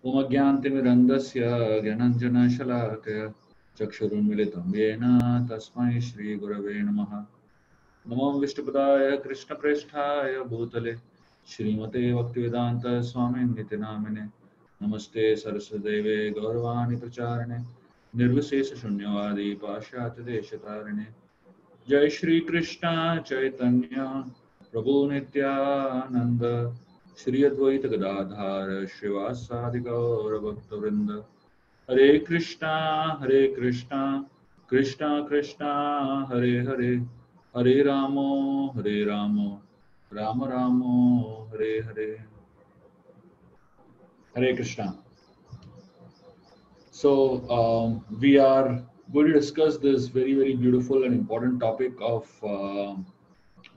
उमज्ञान्तिमिरन्दस्य ज्ञानञ्जनशलाकया चक्षुरुन्मिलितं येन तस्मै श्रीगुरवे नमः। नमो विष्णुपदाय कृष्णप्रेष्ठाय भूतले श्रीमते भक्तिवेदान्त स्वामिनिति नामिने। नमस्ते सरस्वतीदेवे गौरवाणी प्रचारिणे निर्विशेषशून्यवादी पाश्चात्यदेशतारिणे। जय श्री कृष्ण चैतन्य प्रभु नित्यानंद श्री अद्वैत गदाधर श्रीवासादि गौर भक्तवृंद। हरे कृष्णा कृष्णा कृष्णा हरे हरे, हरे रामो राम रामो Hare Hare. Hare Krishna. So we are going to discuss this very beautiful and important topic of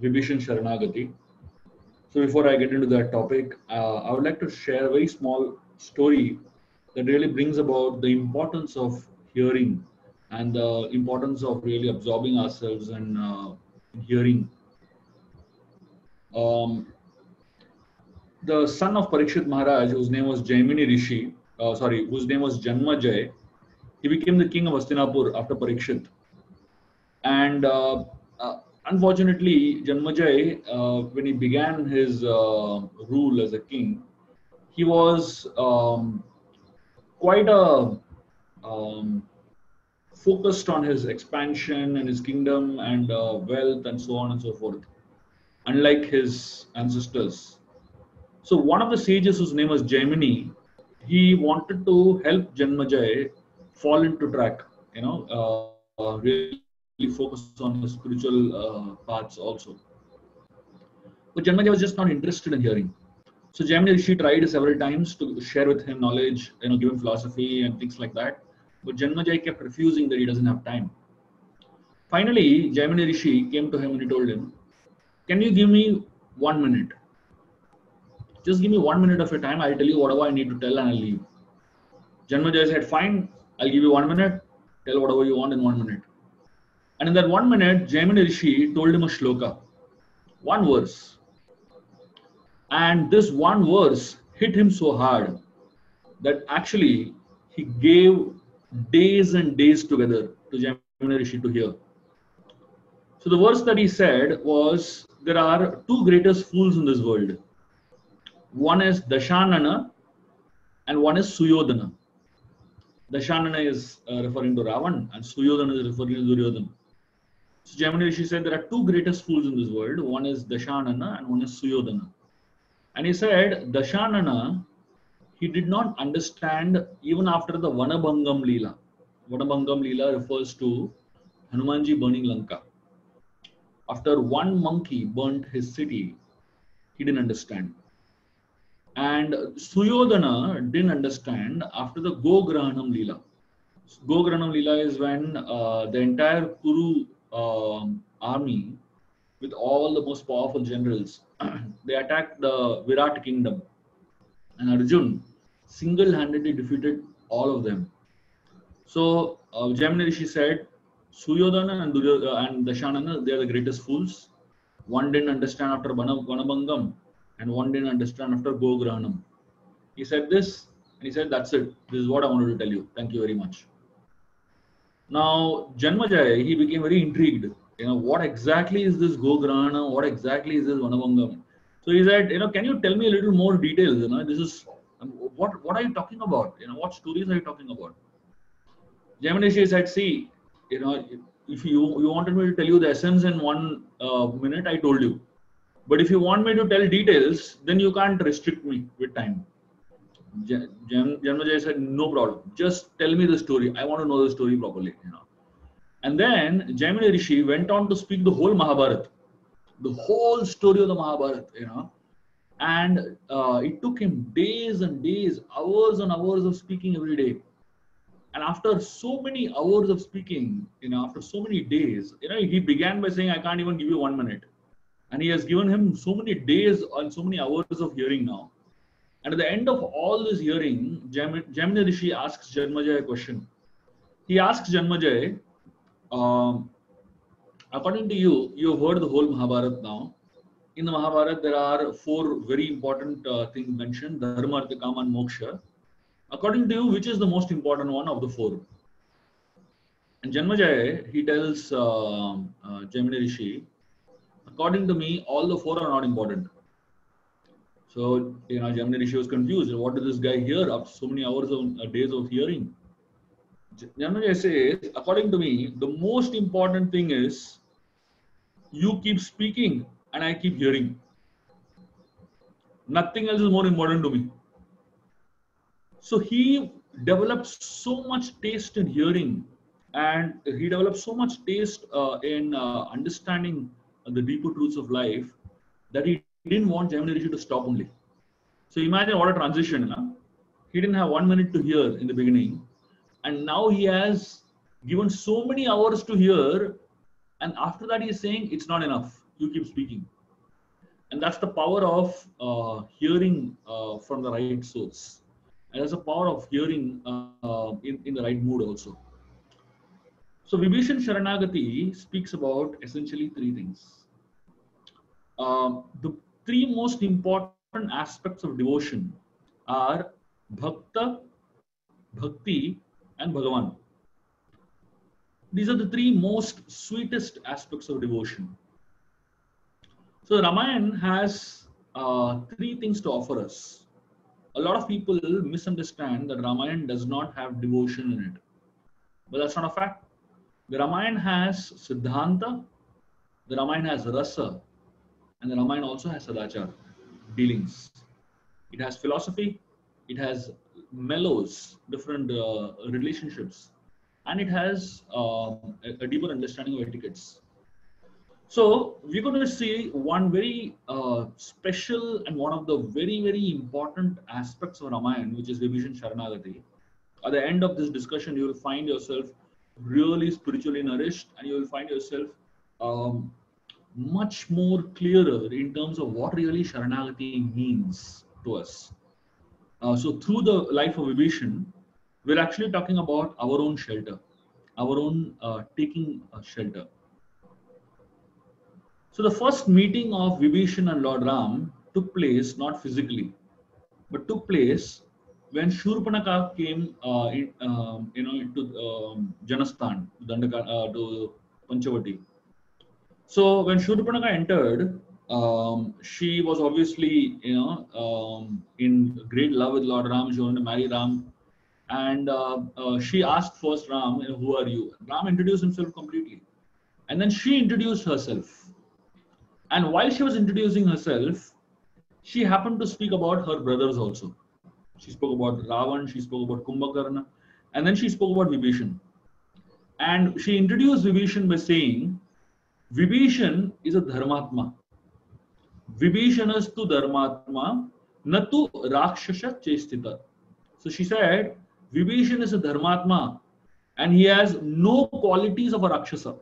Vibhishan Sharanagati. So before I get into that topic, I would like to share a very small story that really brings about the importance of hearing and the importance of really absorbing ourselves and hearing. The son of Parikshit Maharaj, whose name was Jaimini Rishi, whose name was Janmajay, he became the king of Hastinapur after Parikshit. And unfortunately, Janmajay, when he began his rule as a king, he was quite focused on his expansion and his kingdom and wealth and so on and so forth, unlike his ancestors. So one of the sages, whose name was Jaimini, he wanted to help Janmajay fall into track, really focus on his spiritual paths also. But Janmajay was just not interested in hearing. So Jaimini Rishi tried several times to share with him knowledge, give him philosophy and things like that. But Janmajay kept refusing that he doesn't have time. Finally, Jaimini Rishi came to him and he told him, "Can you give me 1 minute? Just give me 1 minute of your time. I'll tell you whatever I need to tell and I'll leave." Janmajay said, "Fine, I'll give you 1 minute. Tell whatever you want in 1 minute." And in that 1 minute, Jaimini Rishi told him a shloka, one verse. And this one verse hit him so hard that actually he gave days and days together to Jaimini Rishi to hear. So the verse that he said was, there are two greatest fools in this world. One is Dashanana and one is Suyodhana. Dashanana is referring to Ravan and Suyodhana is referring to Duryodhana. So Jaimini Rishi said there are two greatest fools in this world. One is Dashanana and one is Suyodhana. And he said Dashanana, he did not understand even after the Vanabhangam Leela. Vanabhangam Leela refers to Hanumanji burning Lanka. After one monkey burnt his city, he didn't understand. And Suyodhana didn't understand after the Gograhanam Leela. Gograhanam Leela is when the entire Kuru army, with all the most powerful generals, they attacked the Virat kingdom. And Arjun single-handedly defeated all of them. So Jaimini Rishi said, Suyodhana and Dashanana, they are the greatest fools. One didn't understand after Vanabhangam and one didn't understand after Gograhanam. He said this and he said, that's it. This is what I wanted to tell you. Thank you very much. Now, Janmajay, he became very intrigued. What exactly is this Gograhana? What exactly is this Vanabhangam? So he said, can you tell me a little more details? This is, what are you talking about? What stories are you talking about? Jaimini Rishi said, see, if you wanted me to tell you the essence in 1 minute, I told you. But if you want me to tell details, then you can't restrict me with time. Janmajay said, no problem. Just tell me the story. I want to know the story properly. And then Jaimini Rishi went on to speak the whole Mahabharata, the whole story of the Mahabharata. And it took him days and days, hours and hours of speaking every day. And after so many hours of speaking, after so many days, he began by saying, I can't even give you 1 minute. And he has given him so many days and so many hours of hearing now. And at the end of all this hearing, Jaimini Rishi asks Janmajay a question. He asks Janmajay, according to you, you have heard the whole Mahabharata now. In the Mahabharata, there are 4 very important things mentioned, Dharma, Artha, Kama and Moksha. According to you, which is the most important one of the four? And Janmajay, he tells Gemini Rishi, according to me, all the four are not important. So, Gemini Rishi was confused. What did this guy hear after so many hours of days of hearing? Janmajay says, according to me, the most important thing is you keep speaking and I keep hearing. Nothing else is more important to me. So he developed so much taste in hearing, and he developed so much taste in understanding the deeper truths of life, that he didn't want Gemini Rishi to stop only. So imagine what a transition. Huh? He didn't have 1 minute to hear in the beginning, and now he has given so many hours to hear, and after that he is saying it's not enough. You keep speaking. And that's the power of hearing from the right source. And there's a power of hearing in the right mood also. So Vibhishan Sharanagati speaks about essentially three things. The three most important aspects of devotion are Bhakta, Bhakti, and Bhagavan. These are the three most sweetest aspects of devotion. So Ramayana has three things to offer us. A lot of people misunderstand that Ramayana does not have devotion in it. But that's not a fact. The Ramayana has Siddhanta, the Ramayana has Rasa, and the Ramayana also has Sadachar, dealings. It has philosophy, it has mellows, different relationships, and it has a deeper understanding of etiquettes. So we're going to see one very special and one of the very, very important aspects of Ramayana, which is Vibhishan Sharanagati. At the end of this discussion, you will find yourself really spiritually nourished, and you will find yourself much more clearer in terms of what really Sharanagati means to us. So through the life of Vibhishan, we're actually talking about our own shelter, our own taking shelter. So the first meeting of Vibhishan and Lord Ram took place not physically, but took place when Shurpanakha came, into Janasthan, to Panchavati. So when Shurpanakha entered, she was obviously, in great love with Lord Ram. She wanted to marry Ram, and she asked first Ram, "Who are you?" Ram introduced himself completely, and then she introduced herself. And while she was introducing herself, she happened to speak about her brothers also. She spoke about Ravan, she spoke about Kumbhakarna, and then she spoke about Vibhishan. And she introduced Vibhishan by saying, Vibhishan is a Dharmatma. Vibhishanastu Dharmatma, Natu Rakshasa Chestita. So she said, Vibhishan is a Dharmatma, and he has no qualities of a Rakshasa.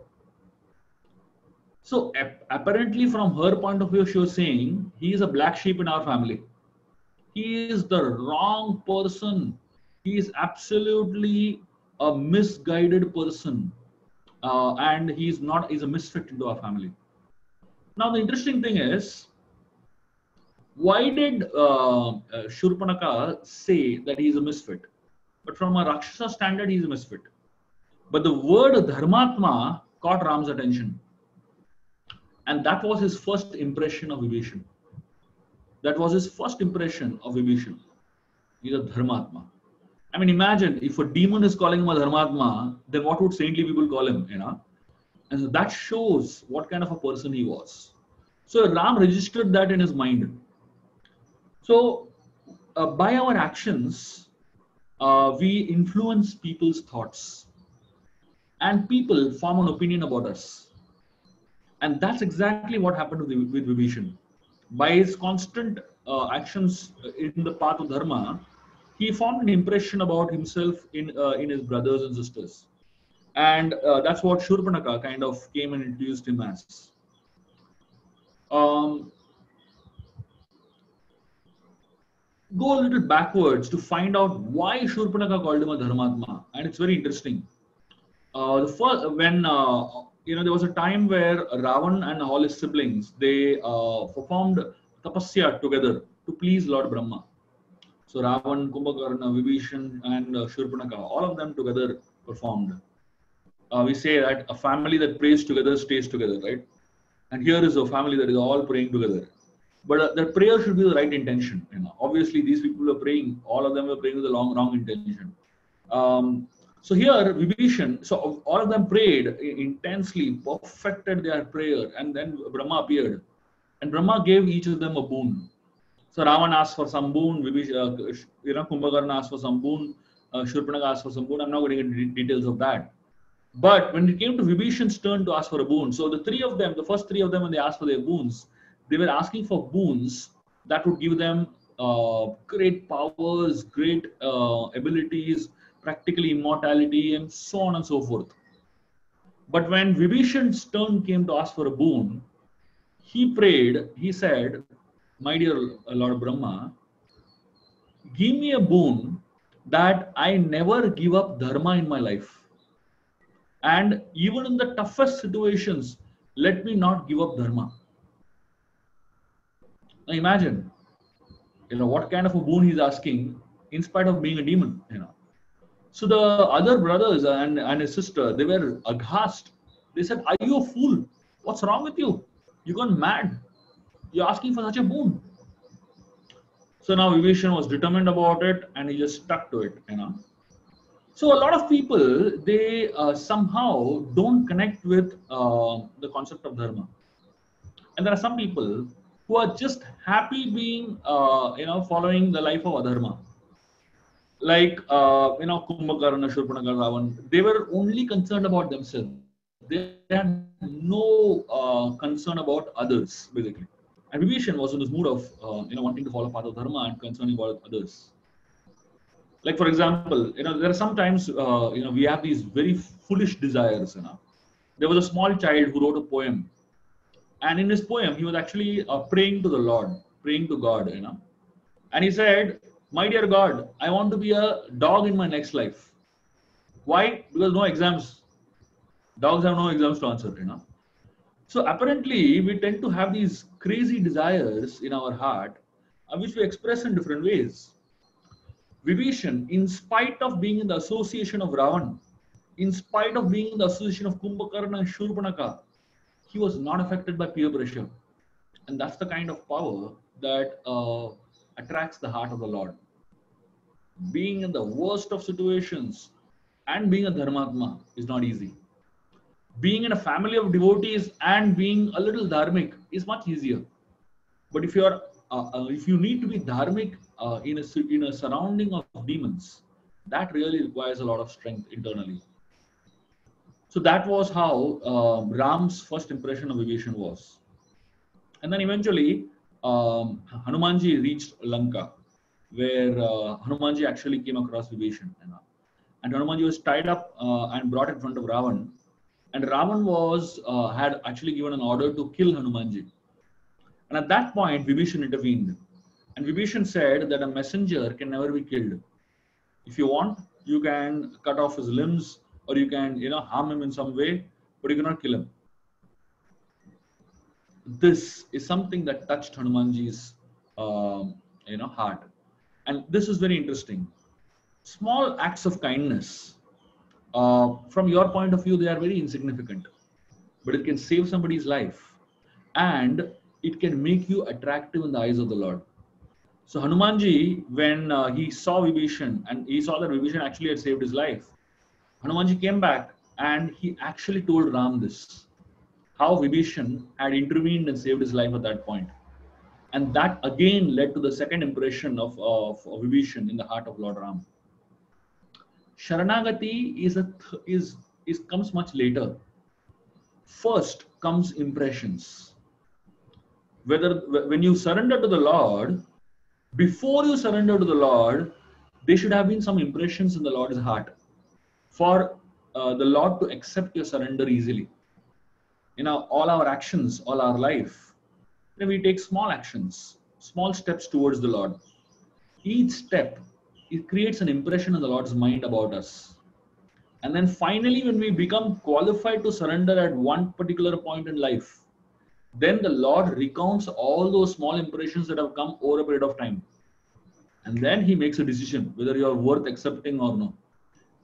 So apparently from her point of view, she was saying, he is a black sheep in our family. He is the wrong person. He is absolutely a misguided person. And he's a misfit into our family. Now, the interesting thing is, why did Shurpanakha say that he is a misfit? But from a Rakshasa standard, he is a misfit. But the word Dharmatma caught Ram's attention. And that was his first impression of Vibhishan. That was his first impression of Vibhishan. He's a Dharmatma. I mean, imagine if a demon is calling him a Dharmatma, then what would saintly people call him? And so that shows what kind of a person he was. So Ram registered that in his mind. So by our actions, we influence people's thoughts. And people form an opinion about us. And that's exactly what happened with Vibhishan. By his constant actions in the path of Dharma, he formed an impression about himself in his brothers and sisters. And that's what Shurpanakha kind of came and introduced him as. Go a little backwards to find out why Shurpanakha called him a Dharmatma. And it's very interesting. There was a time where Ravan and all his siblings, they performed tapasya together to please Lord Brahma. So Ravan, Kumbhakarna, Vibhishan, and Shurpanakha, all of them together performed. We say that a family that prays together stays together, right? And here is a family that is all praying together. But the prayer should be the right intention. Obviously, these people were praying. All of them were praying with the wrong intention. So here, Vibhishan, so all of them prayed intensely, perfected their prayer, and then Brahma appeared, and Brahma gave each of them a boon. So Ravan asked for some boon, Kumbhakarna asked for some boon, Shurpanakha asked for some boon. I'm not going to get into details of that. But when it came to Vibhishan's turn to ask for a boon, so the three of them, the first three of them, when they asked for their boons, they were asking for boons that would give them great powers, great abilities, practically immortality, and so on and so forth. But when Vibhishan's turn came to ask for a boon, he prayed, he said, "My dear Lord Brahma, give me a boon that I never give up dharma in my life. And even in the toughest situations, let me not give up dharma." Now imagine, what kind of a boon he's asking in spite of being a demon. So the other brothers and his sister, they were aghast. They said, "Are you a fool? What's wrong with you? You gone mad? You're asking for such a boon." So now Vibhishan was determined about it and he just stuck to it. So a lot of people, they somehow don't connect with the concept of dharma. And there are some people who are just happy being, following the life of adharma. Like, Kumbhakarna, Shurpanakha, Ravan, they were only concerned about themselves. They had no concern about others, basically. And Vibhishan was in this mood of, wanting to follow path of dharma and concerning about others. Like, for example, there are sometimes, we have these very foolish desires. There was a small child who wrote a poem. And in his poem, he was actually praying to the Lord, praying to God. And he said, "My dear God, I want to be a dog in my next life." Why? Because no exams. Dogs have no exams to answer. So apparently, we tend to have these crazy desires in our heart, which we express in different ways. Vibhishan, in spite of being in the association of Ravan, in spite of being in the association of Kumbhakarna and Shurpanakha, he was not affected by peer pressure. And that's the kind of power that attracts the heart of the Lord. Being in the worst of situations and being a dharmatma is not easy. Being in a family of devotees and being a little dharmic is much easier. But if you need to be dharmic in a surrounding of demons, that really requires a lot of strength internally. So that was how Ram's first impression of Vibhishan was. And then eventually, Hanumanji reached Lanka, where Hanumanji actually came across Vibhishan. And Hanumanji was tied up and brought in front of Ravan. And Ravan had actually given an order to kill Hanumanji. And at that point, Vibhishan intervened. And Vibhishan said that a messenger can never be killed. If you want, you can cut off his limbs, or you can, harm him in some way, but you cannot kill him. This is something that touched Hanumanji's, heart. And this is very interesting. Small acts of kindness, from your point of view, they are very insignificant, but it can save somebody's life, and it can make you attractive in the eyes of the Lord. So Hanumanji, when he saw Vibhishan and he saw that Vibhishan actually had saved his life, Hanumanji came back and he actually told Ram this, how Vibhishan had intervened and saved his life at that point. And that again led to the second impression of Vibhishan in the heart of Lord Ram. Sharanagati comes much later. First comes impressions. When you surrender to the Lord, before you surrender to the Lord, there should have been some impressions in the Lord's heart for the Lord to accept your surrender easily. All our actions, all our life, we take small actions, small steps towards the Lord. Each step, it creates an impression in the Lord's mind about us. And then finally, when we become qualified to surrender at one particular point in life, then the Lord recounts all those small impressions that have come over a period of time. and then he makes a decision whether you are worth accepting or no.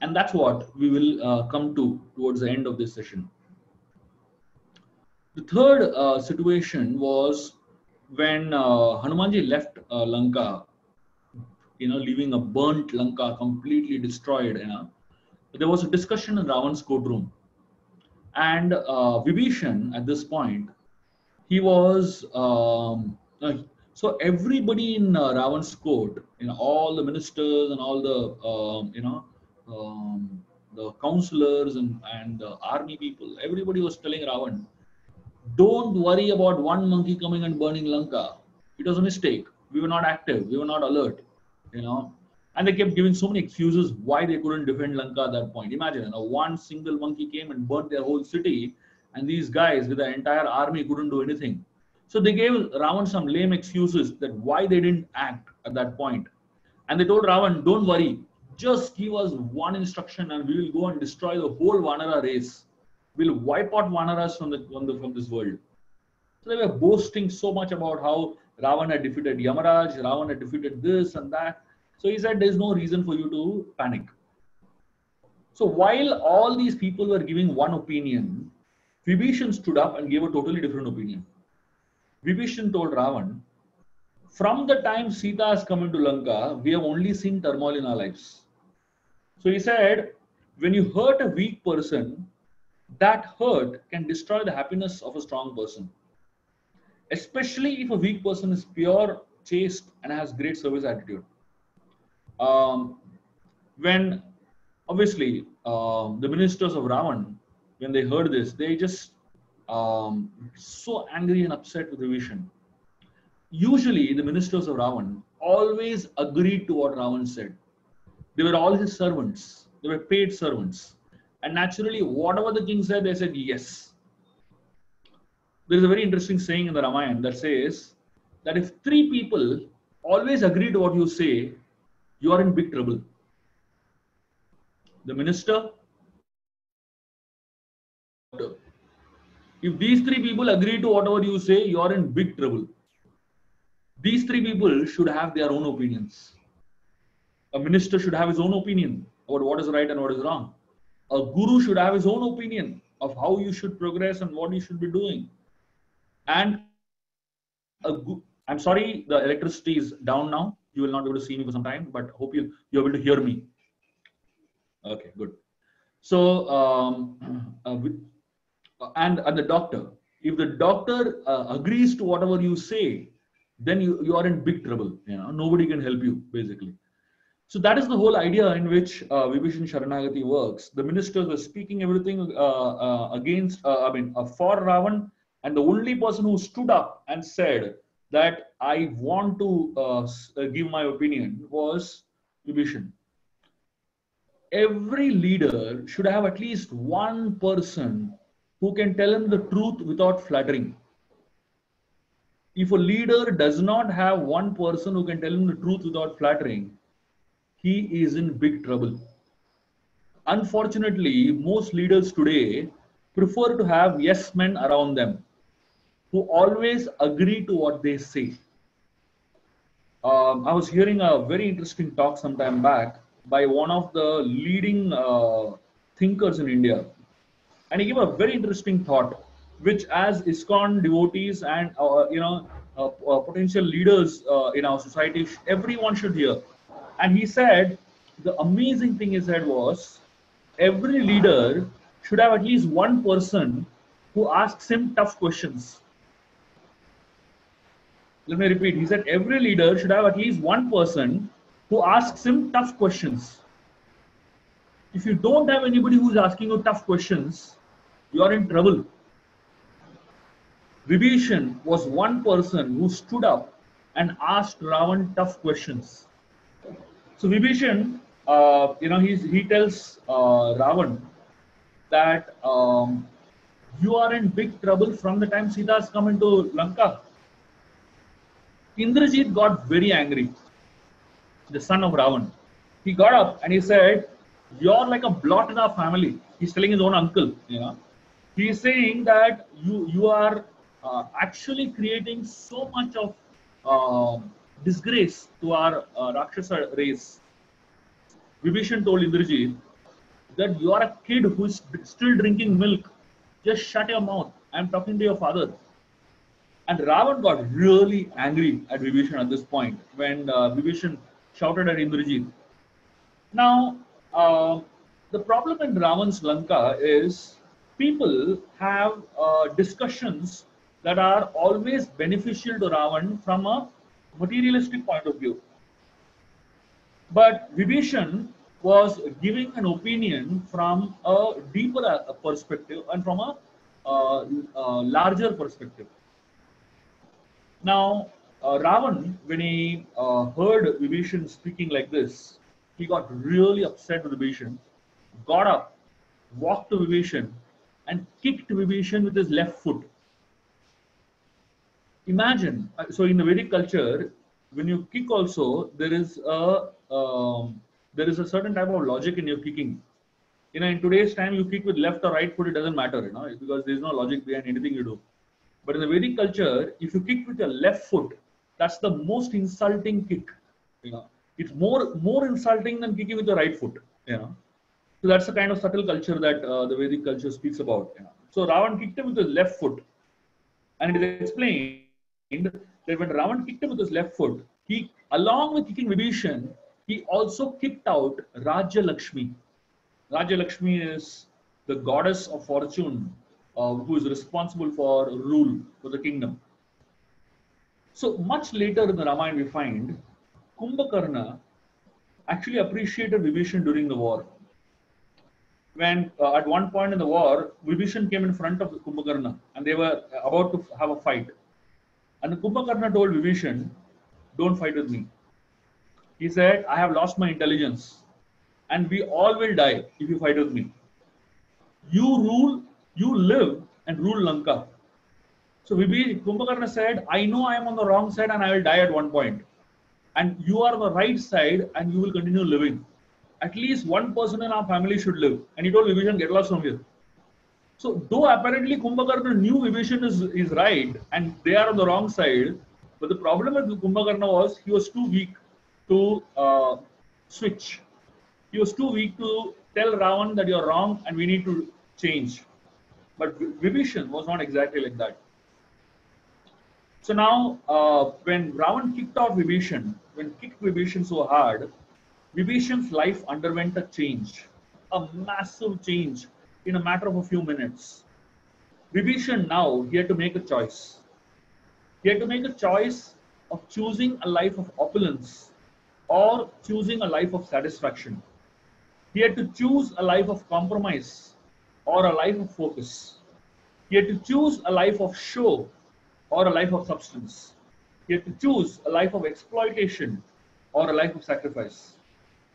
And that's what we will come to towards the end of this session. The third situation was when Hanumanji left Lanka, leaving a burnt Lanka, completely destroyed. There was a discussion in Ravan's courtroom, and Vibhishan at this point, he was so everybody in Ravan's court, all the ministers and all the the counselors and the army people, everybody was telling Ravan, don't worry about one monkey coming and burning Lanka. It was a mistake. We were not active. We were not alert. And they kept giving so many excuses why they couldn't defend Lanka at that point. Imagine, one single monkey came and burnt their whole city, and these guys with the entire army couldn't do anything. So they gave Ravan some lame excuses that why they didn't act at that point. And they told Ravan, don't worry, just give us one instruction and we will go and destroy the whole Vanara race. We'll wipe out Vanaras from this world. So they were boasting so much about how Ravan had defeated Yamaraj, Ravan had defeated this and that. So he said, there's no reason for you to panic. So while all these people were giving one opinion, Vibhishan stood up and gave a totally different opinion. Vibhishan told Ravan, from the time Sita has come into Lanka, we have only seen turmoil in our lives. So he said, when you hurt a weak person, that hurt can destroy the happiness of a strong person. Especially if a weak person is pure, chaste, and has great service attitude. When obviously the ministers of Ravan, when they heard this, they just so angry and upset with Vibhishan. Usually the ministers of Ravan always agreed to what Ravan said. They were all his servants. They were paid servants. And naturally, whatever the king said, they said yes. There is a very interesting saying in the Ramayana that says that if three people always agree to what you say, you are in big trouble. The minister, if these three people agree to whatever you say, you are in big trouble. These three people should have their own opinions. A minister should have his own opinion about what is right and what is wrong. A guru should have his own opinion of how you should progress and what you should be doing. And I'm sorry, the electricity is down now. You will not be able to see me for some time, but hope you're able to hear me. Okay, good. So, and the doctor, if the doctor agrees to whatever you say, then you are in big trouble. Nobody can help you, basically. So that is the whole idea in which Vibhishan Sharanagati works. The ministers were speaking everything against, for Ravan, and the only person who stood up and said that I want to give my opinion was Vibhishan. Every leader should have at least one person who can tell him the truth without flattering. If a leader does not have one person who can tell him the truth without flattering, he is in big trouble. Unfortunately, most leaders today prefer to have yes men around them who always agree to what they say. I was hearing a very interesting talk some time back by one of the leading thinkers in India. And he gave a very interesting thought, which as ISKCON devotees and potential leaders in our society, everyone should hear. And he said, the amazing thing he said was, every leader should have at least one person who asks him tough questions. Let me repeat. He said, every leader should have at least one person who asks him tough questions. If you don't have anybody who's asking you tough questions, you are in trouble. Vibhishan was one person who stood up and asked Ravan tough questions. So Vibhishan, he tells Ravan that you are in big trouble from the time Sita has come into Lanka. Indrajit got very angry, the son of Ravan. He got up and he said, you're like a blot in our family. He's telling his own uncle, He's saying that you are actually creating so much of disgrace to our Rakshasa race. Vibhishan told Indrajit that you are a kid who is still drinking milk. Just shut your mouth. I am talking to your father. And Ravan got really angry at Vibhishan at this point when Vibhishan shouted at Indrajit. Now, the problem in Ravan's Lanka is people have discussions that are always beneficial to Ravan from a materialistic point of view. But Vibhishan was giving an opinion from a deeper perspective and from a larger perspective. Now, Ravan, when he heard Vibhishan speaking like this, he got really upset with Vibhishan, got up, walked to Vibhishan, and kicked Vibhishan with his left foot. Imagine, so in the Vedic culture, when you kick also, there is a certain type of logic in your kicking. In today's time, you kick with left or right foot, it doesn't matter, because there is no logic behind anything you do. But in the Vedic culture, if you kick with your left foot, that's the most insulting kick. It's more insulting than kicking with the right foot. So that's the kind of subtle culture that the Vedic culture speaks about. So Ravan kicked him with his left foot, and it is explained that when Ravan kicked him with his left foot, he, along with kicking Vibhishan, he also kicked out Rajya Lakshmi. Rajya Lakshmi is the goddess of fortune, who is responsible for rule for the kingdom. So much later in the Ramayana, we find Kumbhakarna actually appreciated Vibhishan during the war. When at one point in the war, Vibhishan came in front of Kumbhakarna and they were about to have a fight. And the Kumbhakarna told Vibhishan, "Don't fight with me." He said, "I have lost my intelligence and we all will die if you fight with me. You live and rule Lanka." So Kumbhakarna said, "I know I am on the wrong side and I will die at one point. And you are on the right side and you will continue living. At least one person in our family should live." And he told Vibhishan, "Get lost from here." So though apparently Kumbhakarna knew Vibhishan is right and they are on the wrong side, but the problem with Kumbhakarna was he was too weak to switch. He was too weak to tell Ravan that you're wrong and we need to change. But Vibhishan was not exactly like that. So now, when Ravan kicked out Vibhishan, when kicked Vibhishan so hard, Vibhishan's life underwent a change, a massive change in a matter of a few minutes. Vibhishan now, he had to make a choice. He had to make a choice of choosing a life of opulence or choosing a life of satisfaction. He had to choose a life of compromise or a life of focus. He had to choose a life of show or a life of substance. He had to choose a life of exploitation or a life of sacrifice.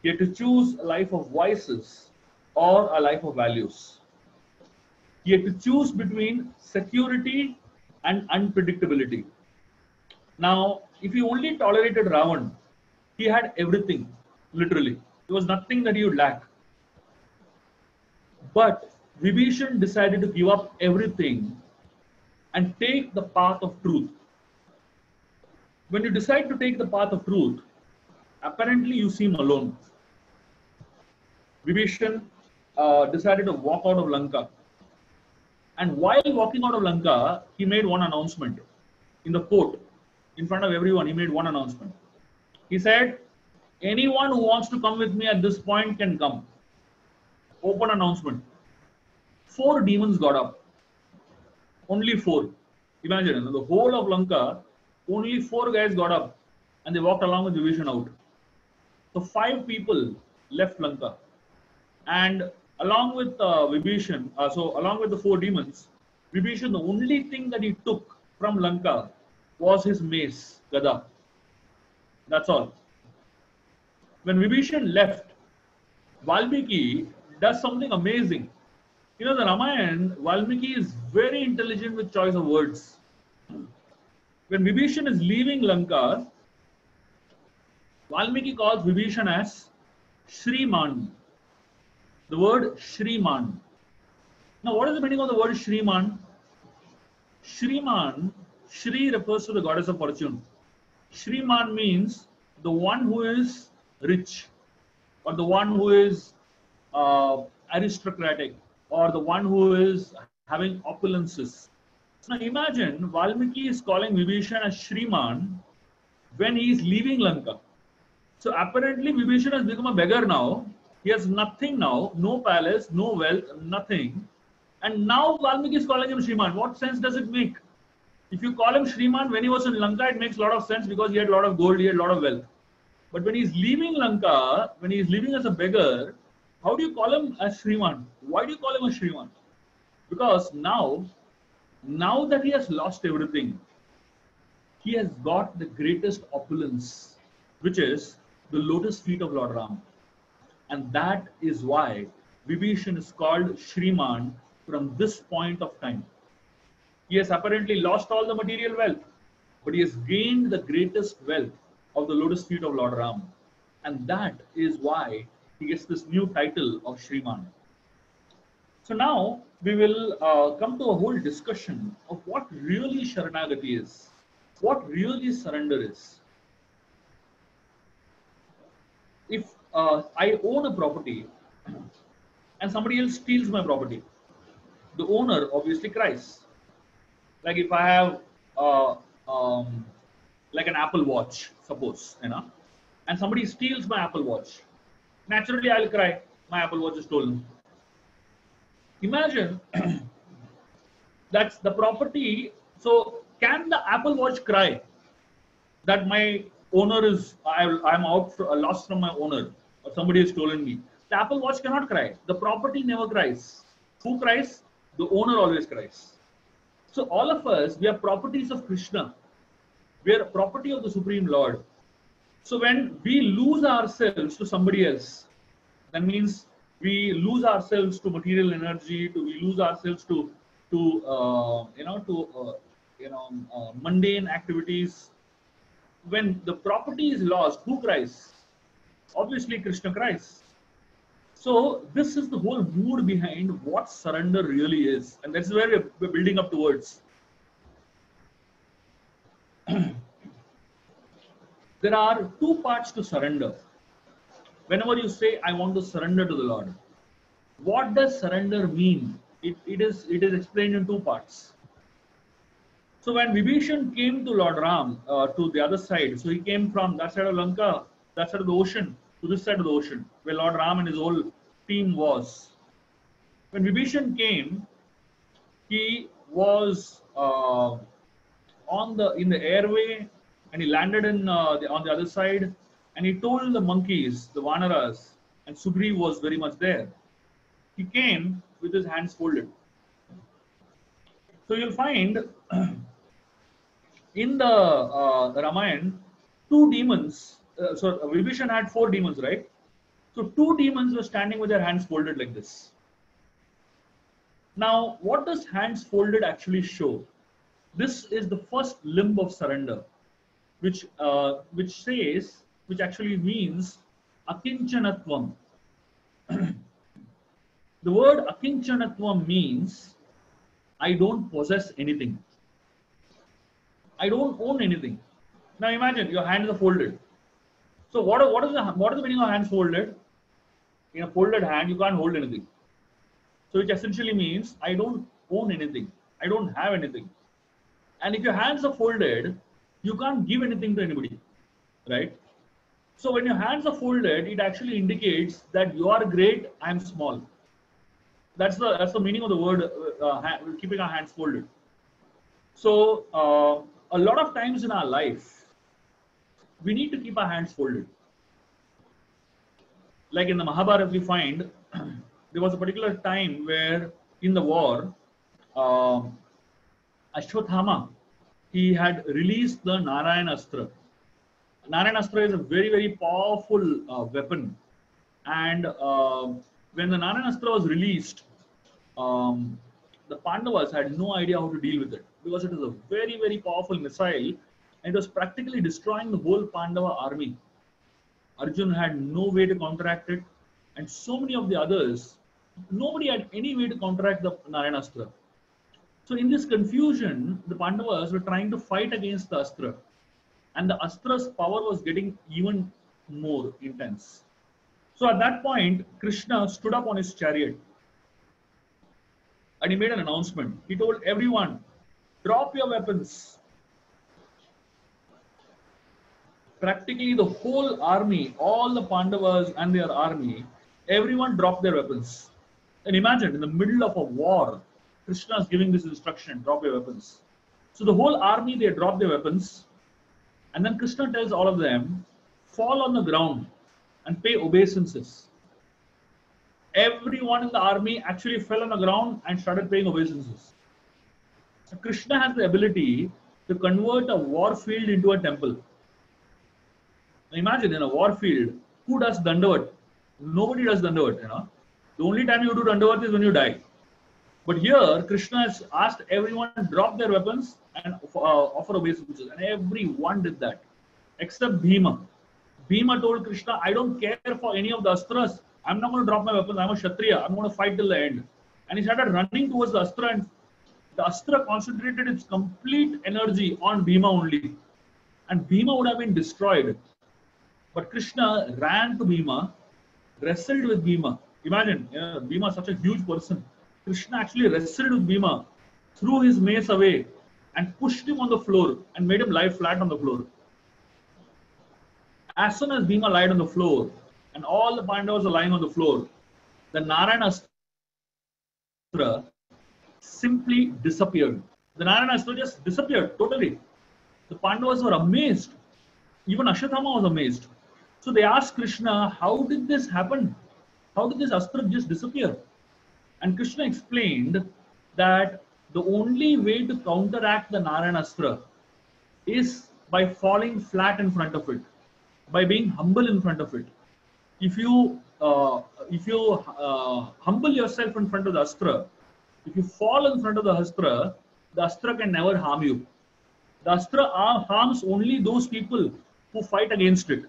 He had to choose a life of vices or a life of values. He had to choose between security and unpredictability. Now, if he only tolerated Ravan, he had everything, literally. There was nothing that he would lack. But Vibhishan decided to give up everything and take the path of truth. When you decide to take the path of truth, apparently you seem alone. Vibhishan decided to walk out of Lanka. And while walking out of Lanka, he made one announcement. In the port, in front of everyone, he made one announcement. He said, "Anyone who wants to come with me at this point can come." Open announcement. 4 demons got up. Only 4. Imagine, in the whole of Lanka, only 4 guys got up and they walked along with Vibhishan out. So 5 people left Lanka. And along with Vibhishan, along with the 4 demons, Vibhishan, the only thing that he took from Lanka was his mace, Gada. That's all. When Vibhishan left, Valmiki does something amazing. The Ramayana, Valmiki is very intelligent with choice of words. When Vibhishan is leaving Lanka, Valmiki calls Vibhishan as Shriman. The word Shriman. Now, what is the meaning of the word Shriman? Shriman, Shri refers to the goddess of fortune. Shriman means the one who is rich, or the one who is aristocratic, or the one who is having opulences. Now imagine Valmiki is calling Vibhishan as Shriman when he is leaving Lanka. So apparently Vibhishan has become a beggar now. He has nothing now, no palace, no wealth, nothing. And now Valmiki is calling him Shriman. What sense does it make? If you call him Shriman when he was in Lanka, it makes a lot of sense because he had a lot of gold, he had a lot of wealth. But when he's leaving Lanka, when he's living as a beggar, how do you call him as Shriman? Why do you call him a Shriman? Because now that he has lost everything, he has got the greatest opulence, which is the lotus feet of Lord Ram. And that is why Vibhishan is called Shriman from this point of time. He has apparently lost all the material wealth, but he has gained the greatest wealth of the lotus feet of Lord Ram. And that is why he gets this new title of Shriman. So now we will come to a whole discussion of what really Sharanagati is, what really surrender is. If I own a property and somebody else steals my property, the owner obviously cries. Like if I have like an Apple Watch, suppose, and somebody steals my Apple Watch, naturally I'll cry. My Apple Watch is stolen. Imagine that's the property. So can the Apple Watch cry that my owner is I'm out lost from my owner, or somebody has stolen me? The Apple Watch cannot cry. The property never cries. Who cries? The owner always cries. So all of us, we are properties of Krishna. We are property of the Supreme Lord. So when we lose ourselves to somebody else, that means we lose ourselves to material energy, we lose ourselves to mundane activities. When the property is lost, who cries? Obviously, Krishna cries. So this is the whole mood behind what surrender really is, and that's where we're building up towards. There are two parts to surrender. Whenever you say, I want to surrender to the Lord, what does surrender mean? It is explained in two parts. So when Vibhishan came to Lord Ram, to the other side, so he came from that side of Lanka, that side of the ocean, to this side of the ocean, where Lord Ram and his whole team was. When Vibhishan came, he was in the airway, and he landed on the other side, and he told the monkeys, the Vanaras, and Sugriv was very much there. He came with his hands folded. So you'll find in the Ramayana, two demons. So Vibhishan had four demons, right? So two demons were standing with their hands folded like this. Now, what does hands folded actually show? This is the first limb of surrender, which actually means akinchanatvam. The word akinchanatvam means I don't possess anything. I don't own anything. Now imagine your hands are folded. So what is the meaning of hands folded? In a folded hand, you can't hold anything. So it essentially means I don't own anything. I don't have anything. And if your hands are folded, you can't give anything to anybody, right? So when your hands are folded, it actually indicates that you are great, I am small. That's the meaning of the word keeping our hands folded. So a lot of times in our life, we need to keep our hands folded. Like in the Mahabharata, we find there was a particular time where in the war, Ashwathama, he had released the Narayanastra. Narayanastra is a very, very powerful weapon. And when the Narayanastra was released, the Pandavas had no idea how to deal with it because it was a very, very powerful missile and it was practically destroying the whole Pandava army. Arjun had no way to counteract it, and so many of the others, nobody had any way to counteract the Narayanastra. So in this confusion, the Pandavas were trying to fight against the Astra. and the Astra's power was getting even more intense. So at that point, Krishna stood up on his chariot and he made an announcement. He told everyone, drop your weapons. Practically the whole army, all the Pandavas and their army, everyone dropped their weapons. And imagine, in the middle of a war, Krishna is giving this instruction, drop your weapons. So the whole army, they drop their weapons. And then Krishna tells all of them, fall on the ground and pay obeisances. Everyone in the army actually fell on the ground and started paying obeisances. So Krishna has the ability to convert a war field into a temple. Now imagine in a war field, who does Dandavat? Nobody does Dandavat, you know. The only time you do Dandavat is when you die. But here, Krishna has asked everyone to drop their weapons and offer obeisances. And everyone did that, except Bhima. Bhima told Krishna, I don't care for any of the Astras. I'm not going to drop my weapons. I'm a Kshatriya. I'm going to fight till the end. And he started running towards the Astra, and the Astra concentrated its complete energy on Bhima only. And Bhima would have been destroyed. But Krishna ran to Bhima, wrestled with Bhima. Imagine, Bhima is such a huge person. Krishna actually wrestled with Bhima, threw his mace away, and pushed him on the floor and made him lie flat on the floor. As soon as Bhima lied on the floor, and all the Pandavas are lying on the floor, the Narayana Astra simply disappeared. The Narayana Astra just disappeared totally. The Pandavas were amazed. Even Ashwatthama was amazed. So they asked Krishna, how did this happen? How did this Astra just disappear? And Krishna explained that the only way to counteract the Narayana Astra is by falling flat in front of it, by being humble in front of it. If you humble yourself in front of the Astra, if you fall in front of the Astra can never harm you. The Astra harms only those people who fight against it.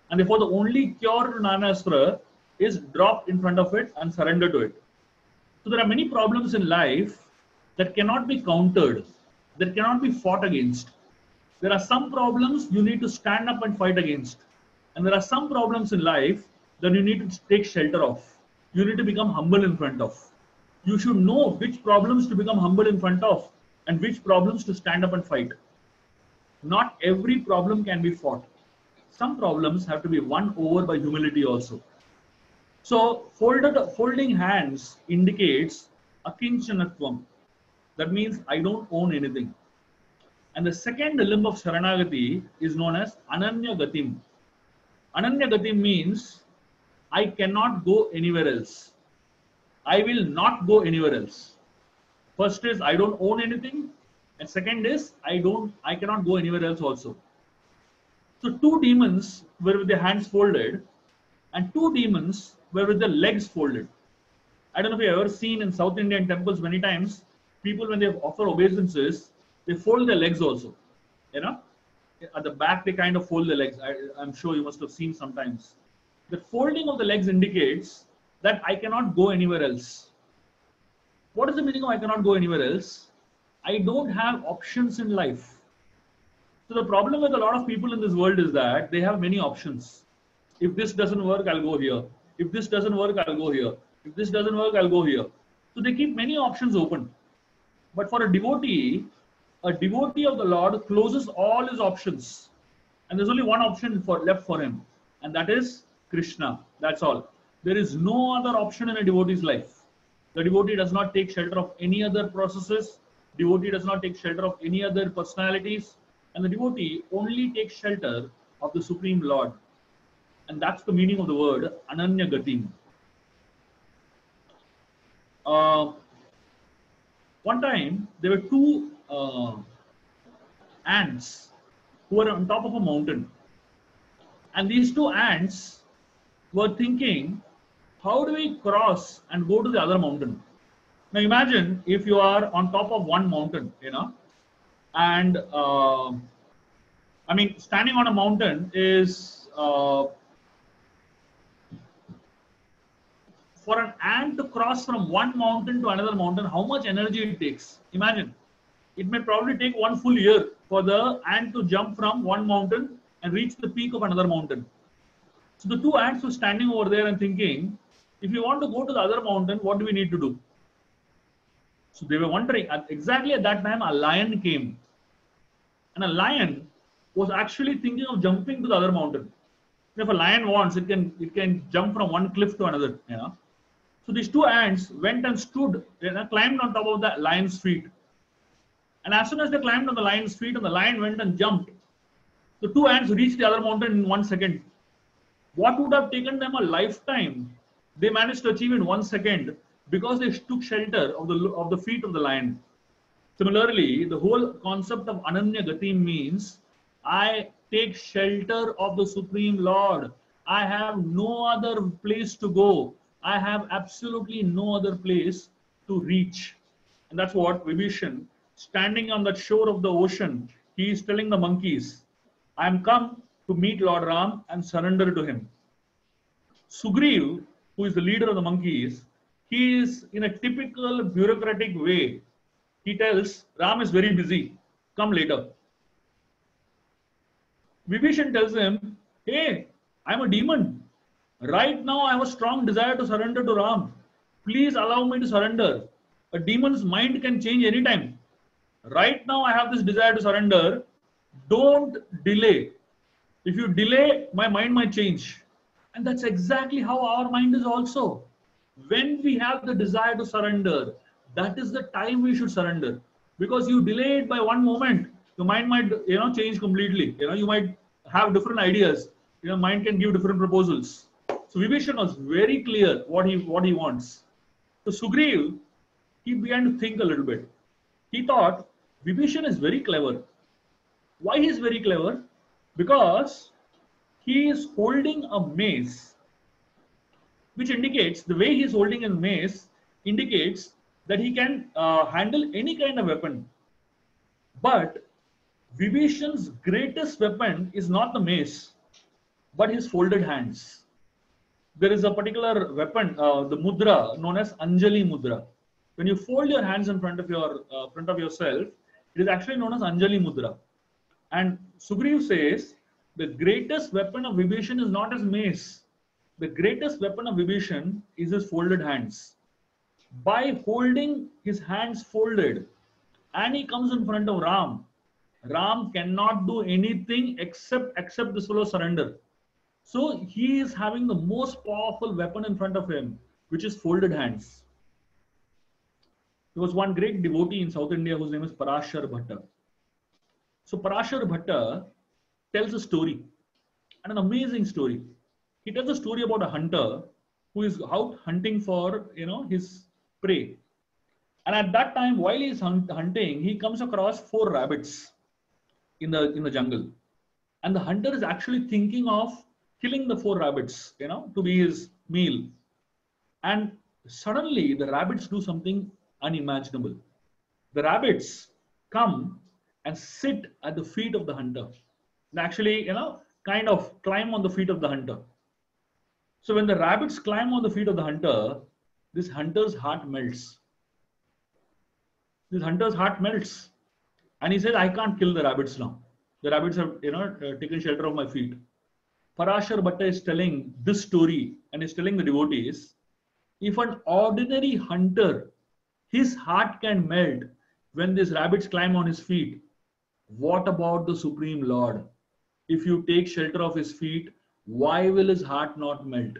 And therefore, the only cure to Narayana Astra is drop in front of it and surrender to it. So there are many problems in life that cannot be countered, that cannot be fought against. There are some problems you need to stand up and fight against. And there are some problems in life that you need to take shelter of. You need to become humble in front of. You should know which problems to become humble in front of and which problems to stand up and fight. Not every problem can be fought. Some problems have to be won over by humility also. So folding hands indicates akinchanatvam. That means I don't own anything. And the second limb of Sharanagati is known as Ananya Gatim. Ananya Gatim means I cannot go anywhere else. I will not go anywhere else. First is I don't own anything, and second is I cannot go anywhere else also. So two demons were with their hands folded, and two demons were with their legs folded. I don't know if you've ever seen in South Indian temples many times, people when they offer obeisances, they fold their legs also. You know, at the back they kind of fold their legs. I'm sure you must have seen sometimes. The folding of the legs indicates that I cannot go anywhere else. What is the meaning of I cannot go anywhere else? I don't have options in life. So the problem with a lot of people in this world is that they have many options. If this doesn't work, I'll go here. If this doesn't work, I'll go here. If this doesn't work, I'll go here. So they keep many options open. But for a devotee of the Lord closes all his options. And there's only one option left for him. And that is Krishna. That's all. There is no other option in a devotee's life. The devotee does not take shelter of any other processes. Devotee does not take shelter of any other personalities. And the devotee only takes shelter of the Supreme Lord. And that's the meaning of the word Ananya Gatim. One time, there were two ants who were on top of a mountain. And these two ants were thinking, how do we cross and go to the other mountain? Now imagine if you are on top of one mountain, and standing on a mountain is, for an ant to cross from one mountain to another mountain, how much energy it takes? Imagine. it may probably take 1 full year for the ant to jump from one mountain and reach the peak of another mountain. So the two ants were standing over there and thinking, if we want to go to the other mountain, what do we need to do? So they were wondering. Exactly at that time, a lion came, and a lion was actually thinking of jumping to the other mountain. If a lion wants, it can jump from one cliff to another. So these two ants went and stood, climbed on top of the lion's feet. And as soon as they climbed on the lion's feet and the lion went and jumped, the two ants reached the other mountain in 1 second. What would have taken them a lifetime, they managed to achieve in 1 second because they took shelter of the feet of the lion. Similarly, the whole concept of Ananya Gati means I take shelter of the Supreme Lord. I have no other place to go. I have absolutely no other place to reach. And that's what Vibhishan, standing on the shore of the ocean, he is telling the monkeys, I am come to meet Lord Ram and surrender to him. Sugriv, who is the leader of the monkeys, he is in a typical bureaucratic way. He tells, Ram is very busy, come later. Vibhishan tells him, hey, I'm a demon. Right now I have a strong desire to surrender to Ram. Please allow me to surrender. A demon's mind can change anytime. Right now I have this desire to surrender. Don't delay. If you delay, my mind might change. And that's exactly how our mind is also. When we have the desire to surrender, that is the time we should surrender. Because you delay it by one moment, your mind might change completely. You might have different ideas. Your mind can give different proposals. So Vibhishan was very clear what he wants. So Sugriv, he began to think a little bit. He thought Vibhishan is very clever. Why he is very clever? Because he is holding a mace, which indicates the way he is holding a mace indicates that he can handle any kind of weapon. But Vibhishan's greatest weapon is not the mace, but his folded hands. There is a particular weapon, the mudra known as Anjali mudra. When you fold your hands in front of yourself, it is actually known as Anjali mudra. And Sugriv says the greatest weapon of Vibhishan is not his mace. The greatest weapon of Vibhishan is his folded hands. By holding his hands folded, and he comes in front of Ram, Ram cannot do anything except this fellow surrender. So he is having the most powerful weapon in front of him, which is folded hands. There was one great devotee in South India whose name is Parashar Bhatta. So Parashar Bhatta tells a story, and an amazing story. He tells a story about a hunter who is out hunting for his prey. And at that time, while he is hunting, he comes across 4 rabbits in the jungle. And the hunter is actually thinking of killing the 4 rabbits, to be his meal. And suddenly the rabbits do something unimaginable. The rabbits come and sit at the feet of the hunter. And actually, kind of climb on the feet of the hunter. So when the rabbits climb on the feet of the hunter, this hunter's heart melts. This hunter's heart melts. And he says, I can't kill the rabbits now. The rabbits have, taken shelter of my feet. Parashar Bhatta is telling this story and is telling the devotees, if an ordinary hunter, his heart can melt when these rabbits climb on his feet, what about the Supreme Lord? If you take shelter of his feet, why will his heart not melt?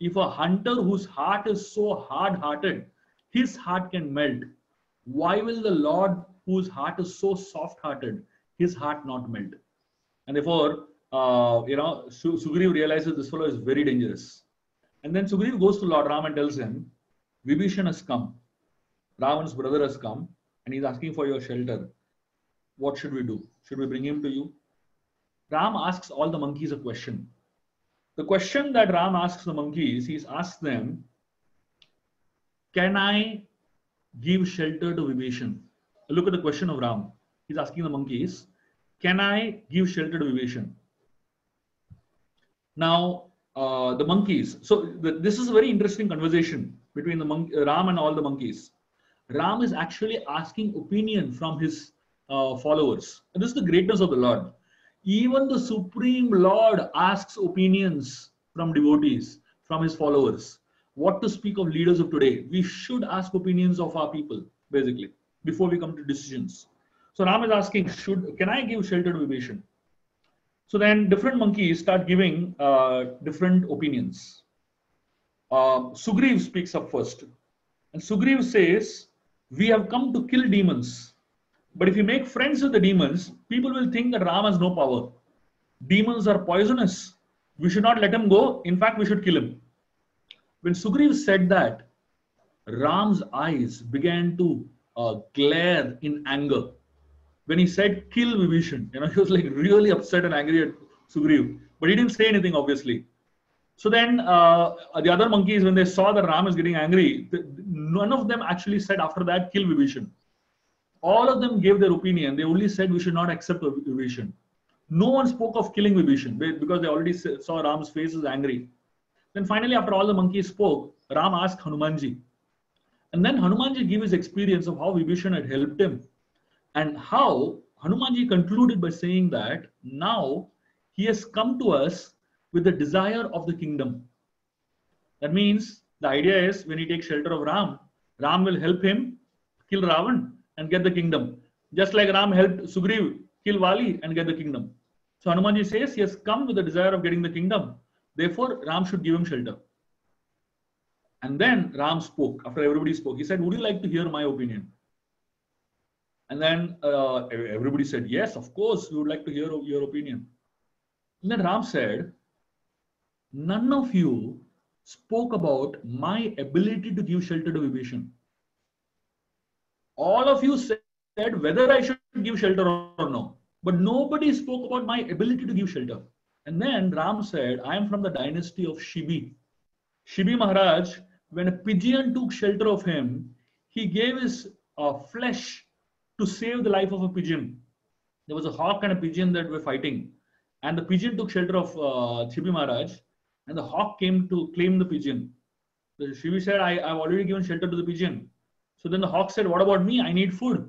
If a hunter whose heart is so hard-hearted, his heart can melt, why will the Lord whose heart is so soft-hearted, his heart not melt? And therefore, Sugriv realizes this fellow is very dangerous. And then Sugriv goes to Lord Ram and tells him, Vibhishan has come. Ravan's brother has come and he's asking for your shelter. What should we do? Should we bring him to you? Ram asks all the monkeys a question. The question that Ram asks the monkeys, he's asked them, can I give shelter to Vibhishan? Look at the question of Ram. He's asking the monkeys, can I give shelter to Vibhishan? Now, the monkeys. So this is a very interesting conversation between Ram and all the monkeys. Ram is actually asking opinion from his followers. And this is the greatness of the Lord. Even the Supreme Lord asks opinions from devotees, from his followers. What to speak of leaders of today? We should ask opinions of our people, basically, before we come to decisions. So Ram is asking, can I give shelter to Vibhishan? So then different monkeys start giving different opinions. Sugriv speaks up first. And Sugriv says, we have come to kill demons. But if you make friends with the demons, people will think that Ram has no power. Demons are poisonous. We should not let him go. In fact, we should kill him. When Sugriv said that, Ram's eyes began to glare in anger. When he said, kill Vibhishan, he was like really upset and angry at Sugriv. But he didn't say anything, obviously. So then the other monkeys, when they saw that Ram is getting angry, none of them actually said after that, kill Vibhishan. All of them gave their opinion. They only said we should not accept Vibhishan. No one spoke of killing Vibhishan because they already saw Ram's face is angry. Then finally, after all the monkeys spoke, Ram asked Hanumanji. And then Hanumanji gave his experience of how Vibhishan had helped him. And how Hanumanji concluded by saying that now he has come to us with the desire of the kingdom. That means the idea is when he takes shelter of Ram, Ram will help him kill Ravan and get the kingdom. Just like Ram helped Sugriv kill Vali and get the kingdom. So Hanumanji says he has come with the desire of getting the kingdom. Therefore, Ram should give him shelter. And then Ram spoke. After everybody spoke, he said, would you like to hear my opinion? And then everybody said, yes, of course, we would like to hear your opinion. And then Ram said, none of you spoke about my ability to give shelter to Vibhishan. All of you said whether I should give shelter or no. But nobody spoke about my ability to give shelter. And then Ram said, I am from the dynasty of Shibi. Shibi Maharaj, when a pigeon took shelter of him, he gave his flesh to save the life of a pigeon. There was a hawk and a pigeon that were fighting. And the pigeon took shelter of Shibi Maharaj. And the hawk came to claim the pigeon. The Shibi said, I've already given shelter to the pigeon. So then the hawk said, what about me? I need food.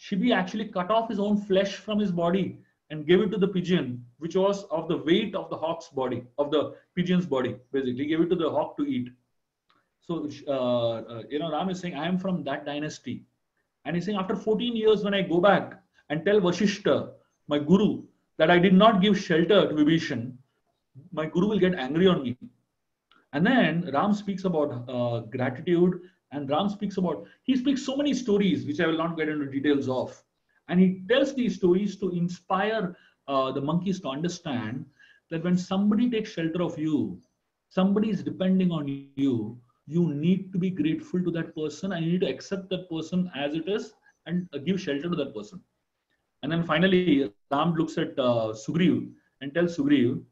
Shibi actually cut off his own flesh from his body and gave it to the pigeon, which was of the weight of the hawk's body, of the pigeon's body, basically. He gave it to the hawk to eat. So, Ram is saying, I am from that dynasty. And he's saying, after 14 years, when I go back and tell Vashishta, my guru, that I did not give shelter to Vibhishan, my guru will get angry on me. And then Ram speaks about gratitude. And Ram he speaks so many stories, which I will not get into details of. And he tells these stories to inspire the monkeys to understand that when somebody takes shelter of you, somebody is depending on you, you need to be grateful to that person and you need to accept that person as it is and give shelter to that person. And then finally, Ram looks at Sugriv and tells Sugriv,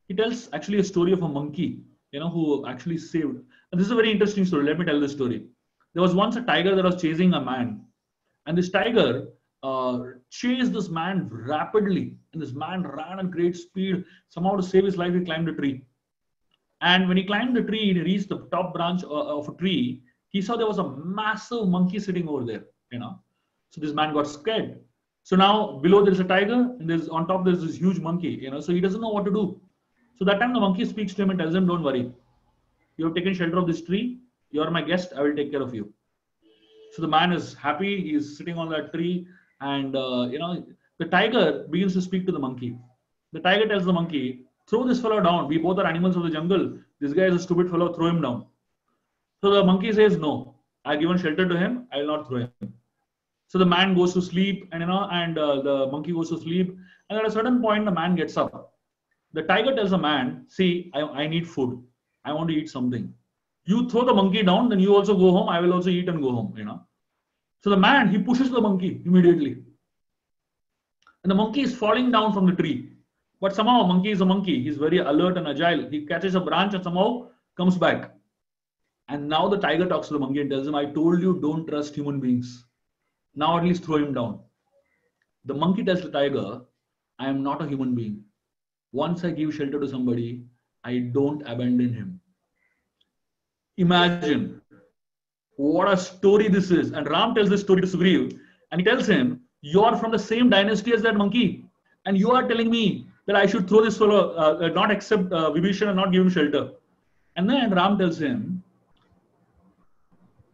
he tells actually a story of a monkey, who actually saved. And this is a very interesting story. Let me tell this story. There was once a tiger that was chasing a man. And this tiger chased this man rapidly. And this man ran at great speed. Somehow to save his life, he climbed a tree. And when he climbed the tree, he reached the top branch of a tree. He saw there was a massive monkey sitting over there, So this man got scared. So now below there's a tiger and on top there's this huge monkey, So he doesn't know what to do. So that time the monkey speaks to him and tells him, don't worry. You have taken shelter of this tree. You are my guest. I will take care of you. So the man is happy. He is sitting on that tree. And, the tiger begins to speak to the monkey. The tiger tells the monkey, throw this fellow down. We both are animals of the jungle. This guy is a stupid fellow. Throw him down. So the monkey says, no, I've given shelter to him. I will not throw him. So the man goes to sleep and the monkey goes to sleep. And at a certain point, the man gets up. The tiger tells the man, see, I need food. I want to eat something. You throw the monkey down, then you also go home. I will also eat and go home, So the man, he pushes the monkey immediately. And the monkey is falling down from the tree. But somehow a monkey is a monkey. He's very alert and agile. He catches a branch and somehow comes back. And now the tiger talks to the monkey and tells him, I told you don't trust human beings. Now at least throw him down. The monkey tells the tiger, I am not a human being. Once I give shelter to somebody, I don't abandon him. Imagine What a story this is. And Ram tells this story to Sugriv, and he tells him, you are from the same dynasty as that monkey, and you are telling me that I should throw this fellow, not accept Vibhishan and not give him shelter. And then Ram tells him,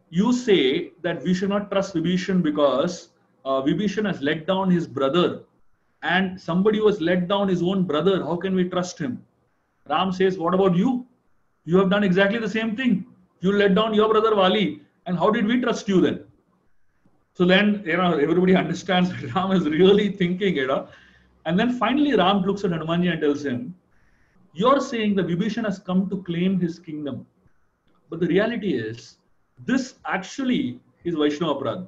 you say that we should not trust Vibhishan because Vibhishan has let down his brother, and somebody who has let down his own brother, how can we trust him? Ram says, what about you? You have done exactly the same thing. You let down your brother Vali, and how did we trust you then? So then, everybody understands that Ram is really thinking, And then finally, Ram looks at Hanumanji and tells him, you're saying that Vibhishan has come to claim his kingdom. But the reality is, this actually is Vaishnava Aparadha.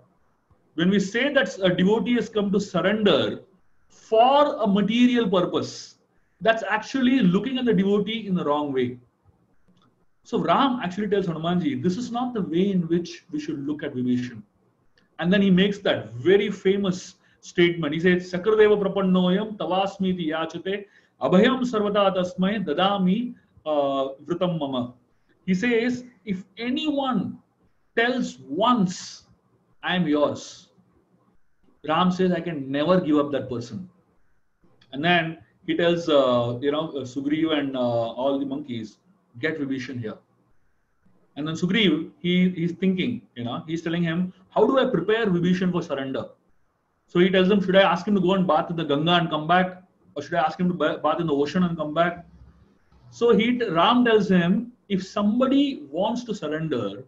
When we say that a devotee has come to surrender for a material purpose, that's actually looking at the devotee in the wrong way. So Ram actually tells Hanumanji, this is not the way in which we should look at Vibhishan. And then he makes that very famous statement. He says, Sakradeva prapannoyam tavasmiti yachate abhayam sarvata tasmai dadami vritam mama. He says, if anyone tells once, I am yours, Ram says, I can never give up that person. And then he tells, Sugriv and all the monkeys, get Vibhishan here. And then Sugriv, he's thinking, he's telling him, how do I prepare Vibhishan for surrender? So he tells him, should I ask him to go and bath in the Ganga and come back? Or should I ask him to bath in the ocean and come back? So Ram tells him, if somebody wants to surrender,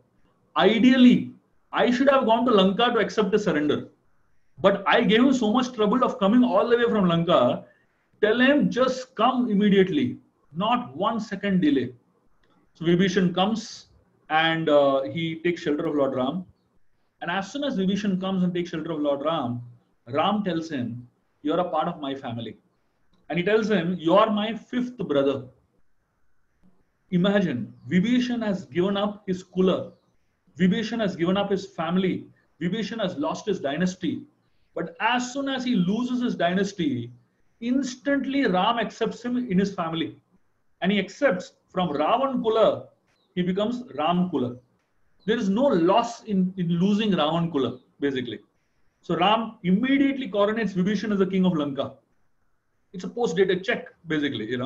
ideally, I should have gone to Lanka to accept the surrender. But I gave him so much trouble of coming all the way from Lanka. Tell him, just come immediately, not 1 second delay. So Vibhishan comes and he takes shelter of Lord Ram. And as soon as Vibhishan comes and takes shelter of Lord Ram, Ram tells him, you're a part of my family. And he tells him, you're my 5th brother. Imagine, Vibhishan has given up his Kula. Vibhishan has given up his family. Vibhishan has lost his dynasty. But as soon as he loses his dynasty, instantly Ram accepts him in his family. And he accepts from Ravan Kula, he becomes Ram Kula. There is no loss in losing Ravan Kula, basically. So Ram immediately coronates Vibhishan as the king of Lanka. It's a post-dated check, basically,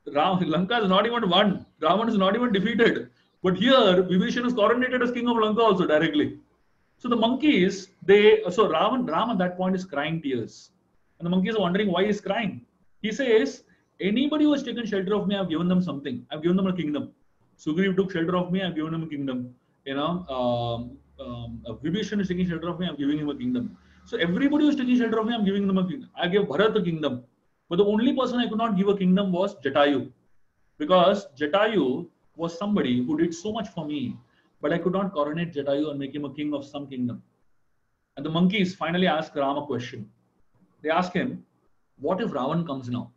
Lanka is not even won. Ravan is not even defeated. But here, Vibhishan is coronated as king of Lanka also directly. So the monkeys, Ram at that point is crying tears. And the monkeys are wondering why he's crying. He says, anybody who has taken shelter of me, I've given them something. I've given them a kingdom. Sugriv took shelter of me, I've given him a kingdom. Vibhishan is taking shelter of me, I'm giving him a kingdom. So everybody who's taking shelter of me, I'm giving them a kingdom. I gave Bharat a kingdom. But the only person I could not give a kingdom was Jatayu. Because Jatayu was somebody who did so much for me, but I could not coronate Jatayu and make him a king of some kingdom. And the monkeys finally ask Ram a question. They ask him, what if Ravan comes now?